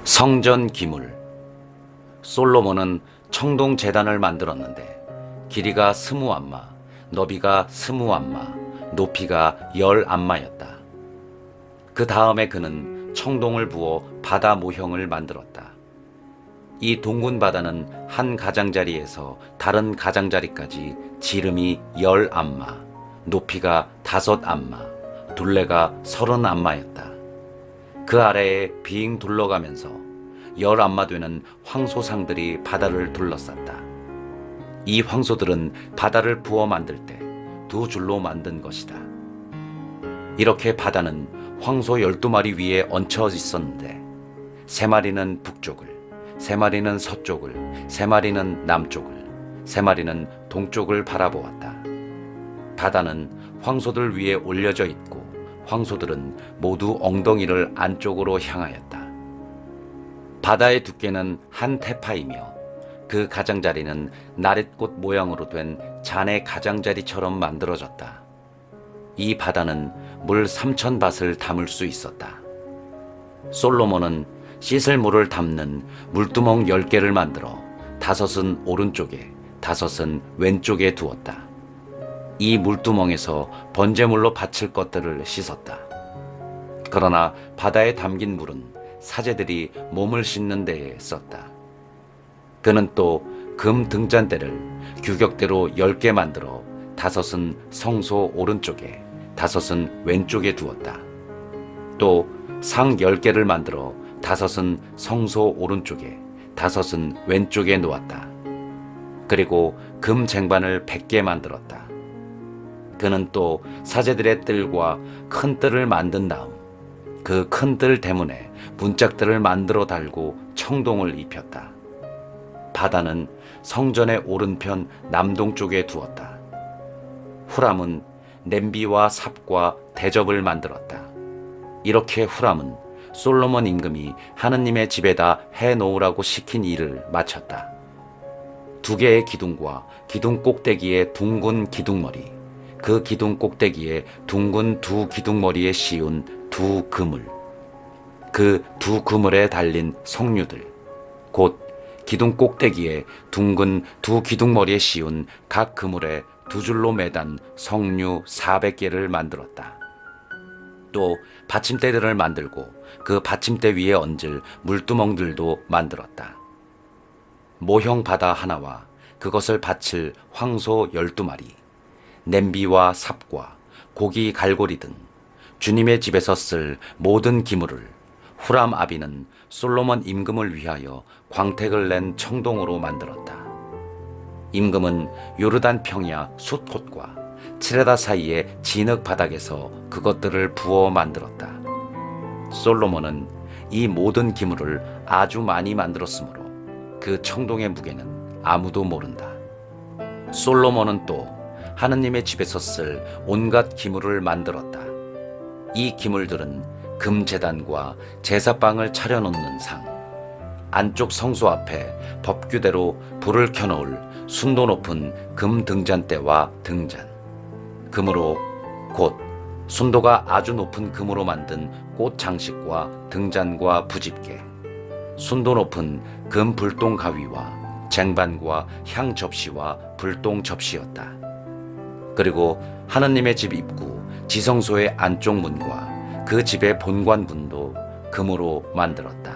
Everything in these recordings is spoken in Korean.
성전 기물. 솔로몬은 청동 제단을 만들었는데 길이가 20안마, 너비가 20안마, 높이가 10안마였다. 그 다음에 그는 청동을 부어 바다 모형을 만들었다. 이 둥근 바다는 한 가장자리에서 다른 가장자리까지 지름이 10안마, 높이가 5안마, 둘레가 30안마였다. 그 아래에 빙 둘러가면서 10안마 되는 황소상들이 바다를 둘러쌌다. 이 황소들은 바다를 부어 만들 때 2줄로 만든 것이다. 이렇게 바다는 황소 12마리 위에 얹혀 있었는데 3마리는 북쪽을, 3마리는 서쪽을, 3마리는 남쪽을, 3마리는 동쪽을 바라보았다. 바다는 황소들 위에 올려져 있고 황소들은 모두 엉덩이를 안쪽으로 향하였다. 바다의 두께는 한 태파이며 그 가장자리는 나릿꽃 모양으로 된 잔의 가장자리처럼 만들어졌다. 이 바다는 물 3,000밭을 담을 수 있었다. 솔로몬은 씻을 물을 담는 물두멍 10개를 만들어 5은 오른쪽에 5은 왼쪽에 두었다. 이 물두멍에서 번제물로 바칠 것들을 씻었다. 그러나 바다에 담긴 물은 사제들이 몸을 씻는 데에 썼다. 그는 또 금 등잔대를 규격대로 10개 만들어 5은 성소 오른쪽에 5은 왼쪽에 두었다. 또 상 10개를 만들어 5은 성소 오른쪽에 5은 왼쪽에 놓았다. 그리고 금 쟁반을 100개 만들었다. 그는 또 사제들의 뜰과 큰 뜰을 만든 다음 그 큰 뜰 대문에 문짝들을 만들어 달고 청동을 입혔다. 바다는 성전의 오른편 남동쪽에 두었다. 후람은 냄비와 삽과 대접을 만들었다. 이렇게 후람은 솔로몬 임금이 하느님의 집에다 해놓으라고 시킨 일을 마쳤다. 2개의 기둥과 기둥 꼭대기에 둥근 기둥머리, 그 기둥 꼭대기에 둥근 2 기둥머리에 씌운 2 그물, 그 2 그물에 달린 석류들, 곧 기둥 꼭대기에 둥근 2 기둥머리에 씌운 각 그물에 2줄로 매단 석류 400개를 만들었다. 또 받침대들을 만들고 그 받침대 위에 얹을 물두멍들도 만들었다. 모형 바다 하나와 그것을 받칠 황소 12마리, 냄비와 삽과 고기 갈고리 등 주님의 집에서 쓸 모든 기물을 후람 아비는 솔로몬 임금을 위하여 광택을 낸 청동으로 만들었다. 임금은 요르단 평야 숫꽃과 칠레다 사이의 진흙 바닥에서 그것들을 부어 만들었다. 솔로몬은 이 모든 기물을 아주 많이 만들었으므로 그 청동의 무게는 아무도 모른다. 솔로몬은 또 하느님의 집에서 쓸 온갖 기물을 만들었다. 이 기물들은 금제단과 제사빵을 차려놓는 상, 안쪽 성소 앞에 법규대로 불을 켜놓을 순도 높은 금 등잔대와 등잔, 금으로 곧 순도가 아주 높은 금으로 만든 꽃 장식과 등잔과 부집게, 순도 높은 금 불똥 가위와 쟁반과 향 접시와 불똥 접시였다. 그리고 하느님의 집 입구 지성소의 안쪽 문과 그 집의 본관 문도 금으로 만들었다.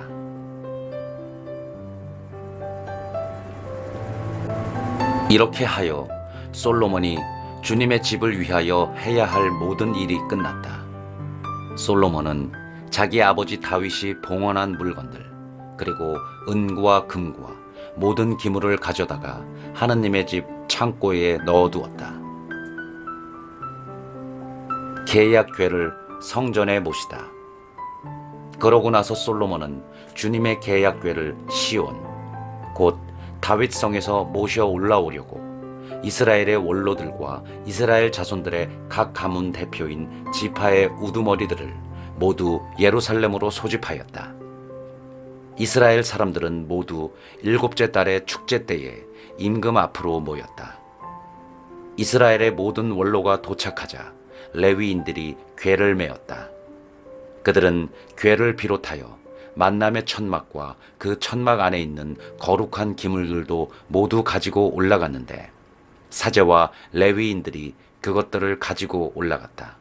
이렇게 하여 솔로몬이 주님의 집을 위하여 해야 할 모든 일이 끝났다. 솔로몬은 자기 아버지 다윗이 봉헌한 물건들, 그리고 은과 금과 모든 기물을 가져다가 하느님의 집 창고에 넣어두었다. 계약궤를 성전에 모시다. 그러고 나서 솔로몬은 주님의 계약궤를 시온, 곧 다윗성에서 모셔 올라오려고 이스라엘의 원로들과 이스라엘 자손들의 각 가문 대표인 지파의 우두머리들을 모두 예루살렘으로 소집하였다. 이스라엘 사람들은 모두 7째 달의 축제 때에 임금 앞으로 모였다. 이스라엘의 모든 원로가 도착하자 레위인들이 궤를 메었다. 그들은 궤를 비롯하여 만남의 천막과 그 천막 안에 있는 거룩한 기물들도 모두 가지고 올라갔는데 사제와 레위인들이 그것들을 가지고 올라갔다.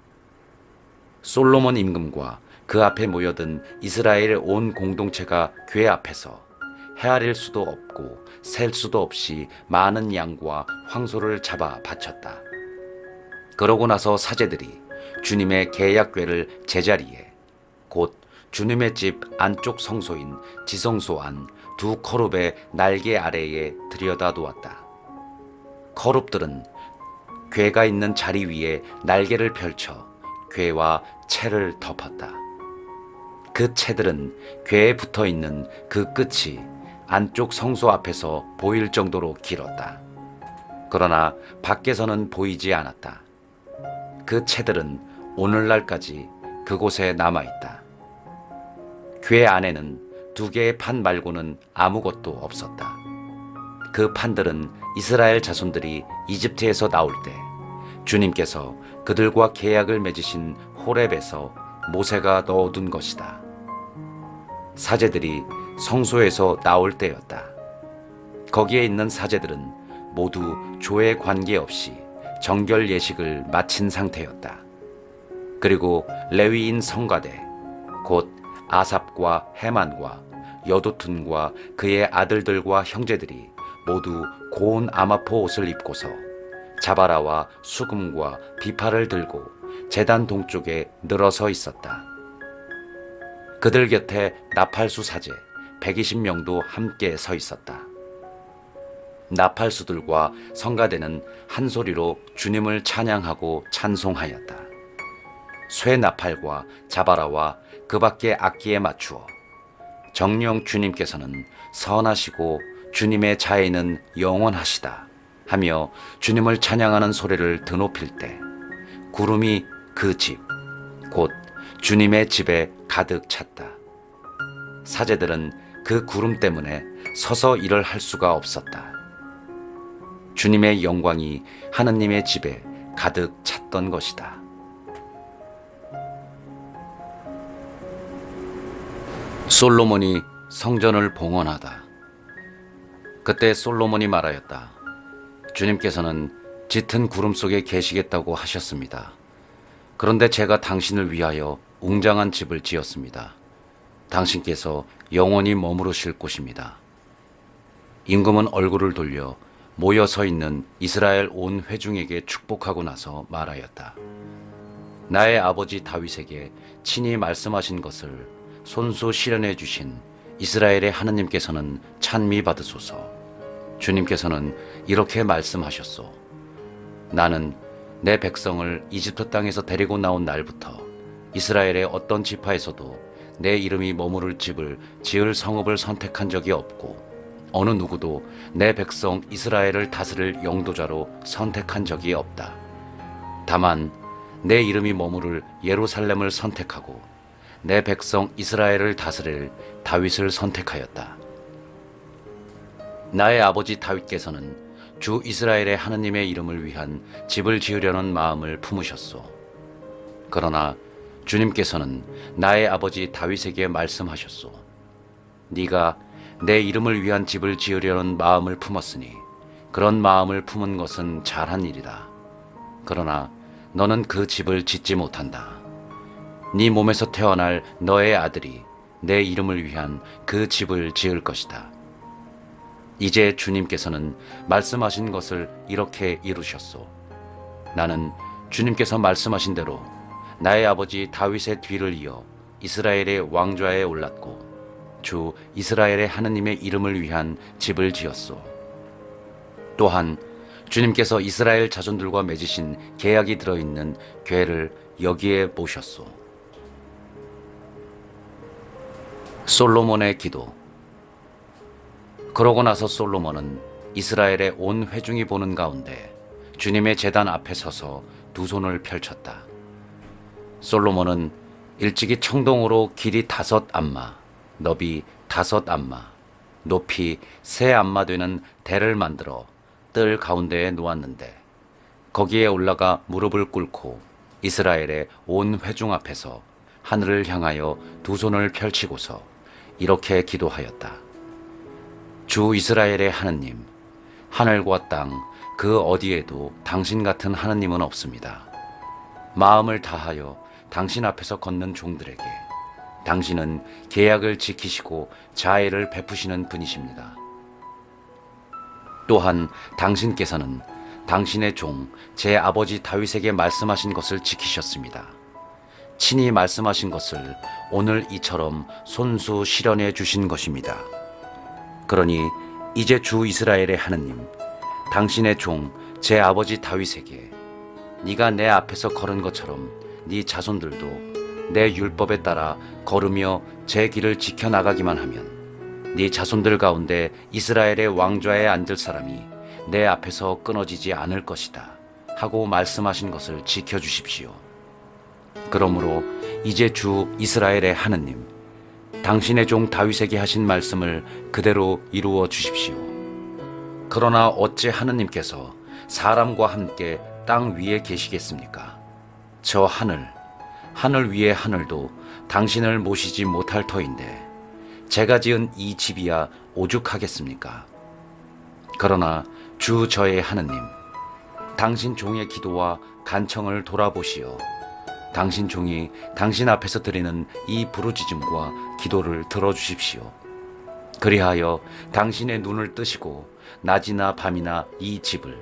솔로몬 임금과 그 앞에 모여든 이스라엘의 온 공동체가 궤 앞에서 헤아릴 수도 없고 셀 수도 없이 많은 양과 황소를 잡아 바쳤다. 그러고 나서 사제들이 주님의 계약궤를 제자리에 곧 주님의 집 안쪽 성소인 지성소 안 두 커룹의 날개 아래에 들여다 놓았다. 커룹들은 궤가 있는 자리 위에 날개를 펼쳐 궤와 채를 덮었다. 그 채들은 궤에 붙어 있는 그 끝이 안쪽 성소 앞에서 보일 정도로 길었다. 그러나 밖에서는 보이지 않았다. 그 채들은 오늘날까지 그곳에 남아있다. 궤 안에는 두 개의 판 말고는 아무것도 없었다. 그 판들은 이스라엘 자손들이 이집트에서 나올 때 주님께서 그들과 계약을 맺으신 호렙에서 모세가 넣어둔 것이다. 사제들이 성소에서 나올 때였다. 거기에 있는 사제들은 모두 조에 관계없이 정결 예식을 마친 상태였다. 그리고 레위인 성가대 곧 아삽과 헤만과 여두툰과 그의 아들들과 형제들이 모두 고운 아마포 옷을 입고서 자바라와 수금과 비파를 들고 제단 동쪽에 늘어서 있었다. 그들 곁에 나팔수 사제 120명도 함께 서 있었다. 나팔수들과 성가대는 한 소리로 주님을 찬양하고 찬송하였다. 쇠 나팔과 자바라와 그 밖의 악기에 맞추어 정령 주님께서는 선하시고 주님의 자애는 영원하시다 하며 주님을 찬양하는 소리를 드높일 때 구름이 그 집, 곧 주님의 집에 가득 찼다. 사제들은 그 구름 때문에 서서 일을 할 수가 없었다. 주님의 영광이 하느님의 집에 가득 찼던 것이다. 솔로몬이 성전을 봉헌하다. 그때 솔로몬이 말하였다. 주님께서는 짙은 구름 속에 계시겠다고 하셨습니다. 그런데 제가 당신을 위하여 웅장한 집을 지었습니다. 당신께서 영원히 머무르실 곳입니다. 임금은 얼굴을 돌려 모여 서 있는 이스라엘 온 회중에게 축복하고 나서 말하였다. 나의 아버지 다윗에게 친히 말씀하신 것을 손수 실현해 주신 이스라엘의 하느님께서는 찬미 받으소서. 주님께서는 이렇게 말씀하셨소. 나는 내 백성을 이집트 땅에서 데리고 나온 날부터 이스라엘의 어떤 지파에서도 내 이름이 머무를 집을 지을 성읍을 선택한 적이 없고 어느 누구도 내 백성 이스라엘을 다스릴 영도자로 선택한 적이 없다. 다만 내 이름이 머무를 예루살렘을 선택하고 내 백성 이스라엘을 다스릴 다윗을 선택하였다. 나의 아버지 다윗께서는 주 이스라엘의 하느님의 이름을 위한 집을 지으려는 마음을 품으셨소. 그러나 주님께서는 나의 아버지 다윗에게 말씀하셨소. 네가 내 이름을 위한 집을 지으려는 마음을 품었으니 그런 마음을 품은 것은 잘한 일이다. 그러나 너는 그 집을 짓지 못한다. 네 몸에서 태어날 너의 아들이 내 이름을 위한 그 집을 지을 것이다. 이제 주님께서는 말씀하신 것을 이렇게 이루셨소. 나는 주님께서 말씀하신 대로 나의 아버지 다윗의 뒤를 이어 이스라엘의 왕좌에 올랐고 주 이스라엘의 하느님의 이름을 위한 집을 지었소. 또한 주님께서 이스라엘 자손들과 맺으신 계약이 들어있는 궤를 여기에 모셨소. 솔로몬의 기도. 그러고 나서 솔로몬은 이스라엘의 온 회중이 보는 가운데 주님의 제단 앞에 서서 두 손을 펼쳤다. 솔로몬은 일찍이 청동으로 길이 5안마, 너비 5안마, 높이 3안마 되는 대를 만들어 뜰 가운데에 놓았는데 거기에 올라가 무릎을 꿇고 이스라엘의 온 회중 앞에서 하늘을 향하여 두 손을 펼치고서 이렇게 기도하였다. 주 이스라엘의 하느님, 하늘과 땅 그 어디에도 당신 같은 하느님은 없습니다. 마음을 다하여 당신 앞에서 걷는 종들에게 당신은 계약을 지키시고 자애를 베푸시는 분이십니다. 또한 당신께서는 당신의 종 제 아버지 다윗에게 말씀하신 것을 지키셨습니다. 친히 말씀하신 것을 오늘 이처럼 손수 실현해 주신 것입니다. 그러니 이제 주 이스라엘의 하느님, 당신의 종 제 아버지 다윗에게 네가 내 앞에서 걸은 것처럼 네 자손들도 내 율법에 따라 걸으며 제 길을 지켜나가기만 하면 네 자손들 가운데 이스라엘의 왕좌에 앉을 사람이 내 앞에서 끊어지지 않을 것이다 하고 말씀하신 것을 지켜주십시오. 그러므로 이제 주 이스라엘의 하느님, 당신의 종 다윗에게 하신 말씀을 그대로 이루어 주십시오. 그러나 어찌 하느님께서 사람과 함께 땅 위에 계시겠습니까? 저 하늘 위의 하늘도 당신을 모시지 못할 터인데 제가 지은 이 집이야 오죽하겠습니까? 그러나 주 저의 하느님, 당신 종의 기도와 간청을 돌아보시어 당신 종이 당신 앞에서 드리는 이 부르짖음과 기도를 들어주십시오. 그리하여 당신의 눈을 뜨시고 낮이나 밤이나 이 집을,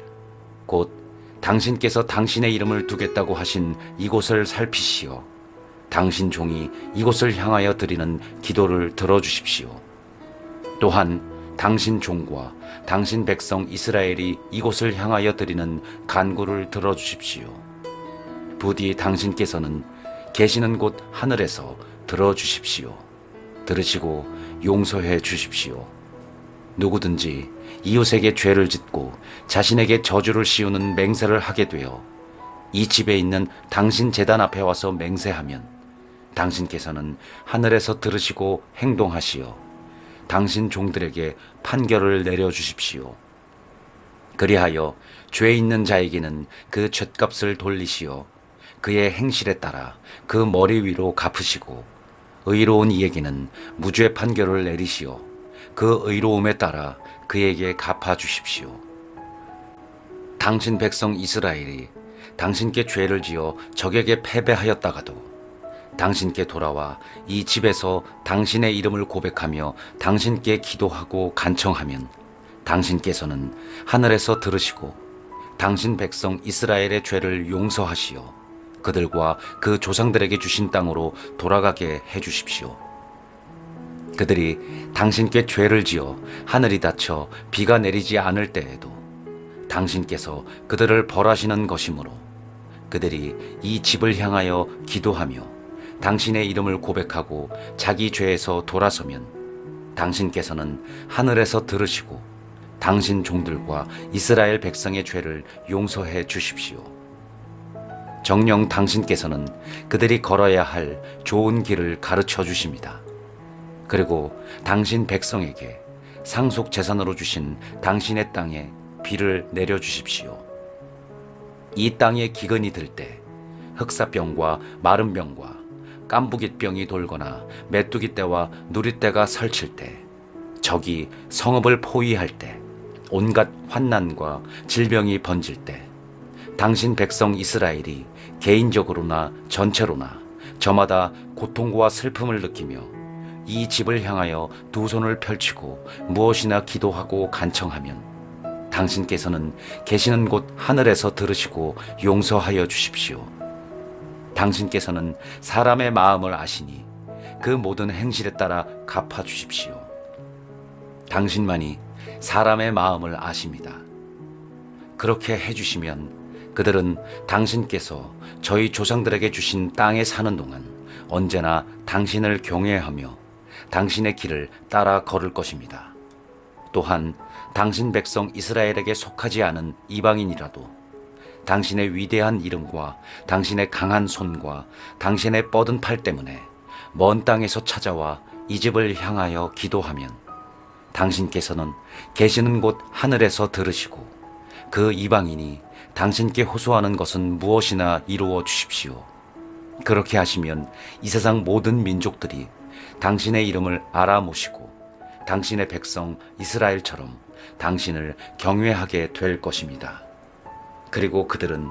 곧 당신께서 당신의 이름을 두겠다고 하신 이곳을 살피시어 당신 종이 이곳을 향하여 드리는 기도를 들어주십시오. 또한 당신 종과 당신 백성 이스라엘이 이곳을 향하여 드리는 간구를 들어주십시오. 부디 당신께서는 계시는 곳 하늘에서 들어주십시오. 들으시고 용서해 주십시오. 누구든지 이웃에게 죄를 짓고 자신에게 저주를 씌우는 맹세를 하게 되어 이 집에 있는 당신 제단 앞에 와서 맹세하면 당신께서는 하늘에서 들으시고 행동하시어 당신 종들에게 판결을 내려주십시오. 그리하여 죄 있는 자에게는 그 죗값을 돌리시어 그의 행실에 따라 그 머리 위로 갚으시고 의로운 이에게는 무죄 판결을 내리시어 그 의로움에 따라 그에게 갚아주십시오. 당신 백성 이스라엘이 당신께 죄를 지어 적에게 패배하였다가도 당신께 돌아와 이 집에서 당신의 이름을 고백하며 당신께 기도하고 간청하면 당신께서는 하늘에서 들으시고 당신 백성 이스라엘의 죄를 용서하시어 그들과 그 조상들에게 주신 땅으로 돌아가게 해주십시오. 그들이 당신께 죄를 지어 하늘이 닫혀 비가 내리지 않을 때에도 당신께서 그들을 벌하시는 것이므로 그들이 이 집을 향하여 기도하며 당신의 이름을 고백하고 자기 죄에서 돌아서면 당신께서는 하늘에서 들으시고 당신 종들과 이스라엘 백성의 죄를 용서해 주십시오. 정녕 당신께서는 그들이 걸어야 할 좋은 길을 가르쳐 주십니다. 그리고 당신 백성에게 상속 재산으로 주신 당신의 땅에 비를 내려주십시오. 이 땅에 기근이 들 때 흑사병과 마른병과 깐부깃병이 돌거나 메뚜기 떼와 누리떼가 설칠 때 적이 성읍을 포위할 때 온갖 환난과 질병이 번질 때 당신 백성 이스라엘이 개인적으로나 전체로나 저마다 고통과 슬픔을 느끼며 이 집을 향하여 두 손을 펼치고 무엇이나 기도하고 간청하면 당신께서는 계시는 곳 하늘에서 들으시고 용서하여 주십시오. 당신께서는 사람의 마음을 아시니 그 모든 행실에 따라 갚아 주십시오. 당신만이 사람의 마음을 아십니다. 그렇게 해주시면 그들은 당신께서 저희 조상들에게 주신 땅에 사는 동안 언제나 당신을 경외하며 당신의 길을 따라 걸을 것입니다. 또한 당신 백성 이스라엘에게 속하지 않은 이방인이라도 당신의 위대한 이름과 당신의 강한 손과 당신의 뻗은 팔 때문에 먼 땅에서 찾아와 이 집을 향하여 기도하면 당신께서는 계시는 곳 하늘에서 들으시고 그 이방인이 당신께 호소하는 것은 무엇이나 이루어 주십시오. 그렇게 하시면 이 세상 모든 민족들이 당신의 이름을 알아모시고 당신의 백성 이스라엘처럼 당신을 경외하게 될 것입니다. 그리고 그들은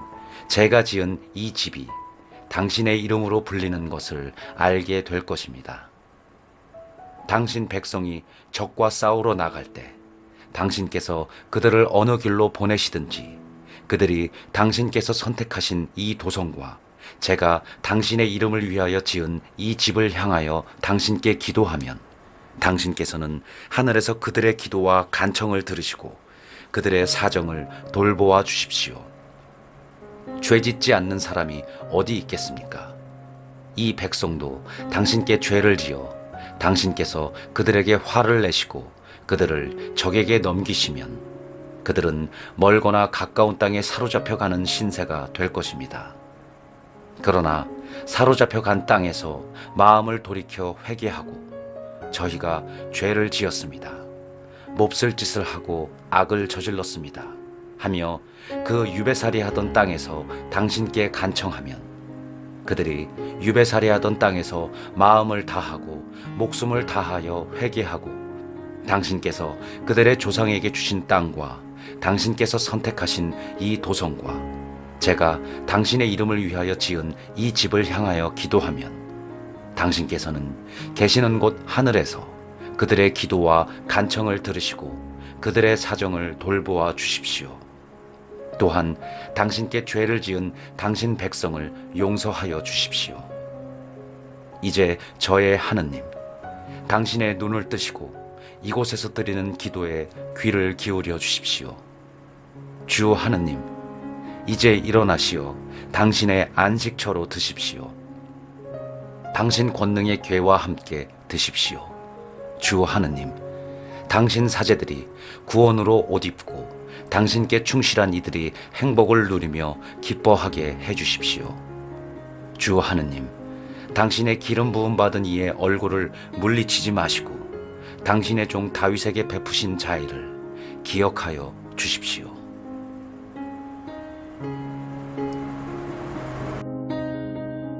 제가 지은 이 집이 당신의 이름으로 불리는 것을 알게 될 것입니다. 당신 백성이 적과 싸우러 나갈 때 당신께서 그들을 어느 길로 보내시든지 그들이 당신께서 선택하신 이 도성과 제가 당신의 이름을 위하여 지은 이 집을 향하여 당신께 기도하면 당신께서는 하늘에서 그들의 기도와 간청을 들으시고 그들의 사정을 돌보아 주십시오. 죄짓지 않는 사람이 어디 있겠습니까? 이 백성도 당신께 죄를 지어 당신께서 그들에게 화를 내시고 그들을 적에게 넘기시면 그들은 멀거나 가까운 땅에 사로잡혀 가는 신세가 될 것입니다. 그러나 사로잡혀 간 땅에서 마음을 돌이켜 회개하고 저희가 죄를 지었습니다. 몹쓸 짓을 하고 악을 저질렀습니다. 하며 그 유배살이 하던 땅에서 당신께 간청하면 그들이 유배살이 하던 땅에서 마음을 다하고 목숨을 다하여 회개하고 당신께서 그들의 조상에게 주신 땅과 당신께서 선택하신 이 도성과 제가 당신의 이름을 위하여 지은 이 집을 향하여 기도하면 당신께서는 계시는 곳 하늘에서 그들의 기도와 간청을 들으시고 그들의 사정을 돌보아 주십시오. 또한 당신께 죄를 지은 당신 백성을 용서하여 주십시오. 이제 저의 하느님, 당신의 눈을 뜨시고 이곳에서 드리는 기도에 귀를 기울여 주십시오. 주 하느님, 이제 일어나시어 당신의 안식처로 드십시오. 당신 권능의 궤와 함께 드십시오. 주 하느님, 당신 사제들이 구원으로 옷 입고 당신께 충실한 이들이 행복을 누리며 기뻐하게 해주십시오. 주 하느님, 당신의 기름 부음 받은 이의 얼굴을 물리치지 마시고 당신의 종 다윗에게 베푸신 자애를 기억하여 주십시오.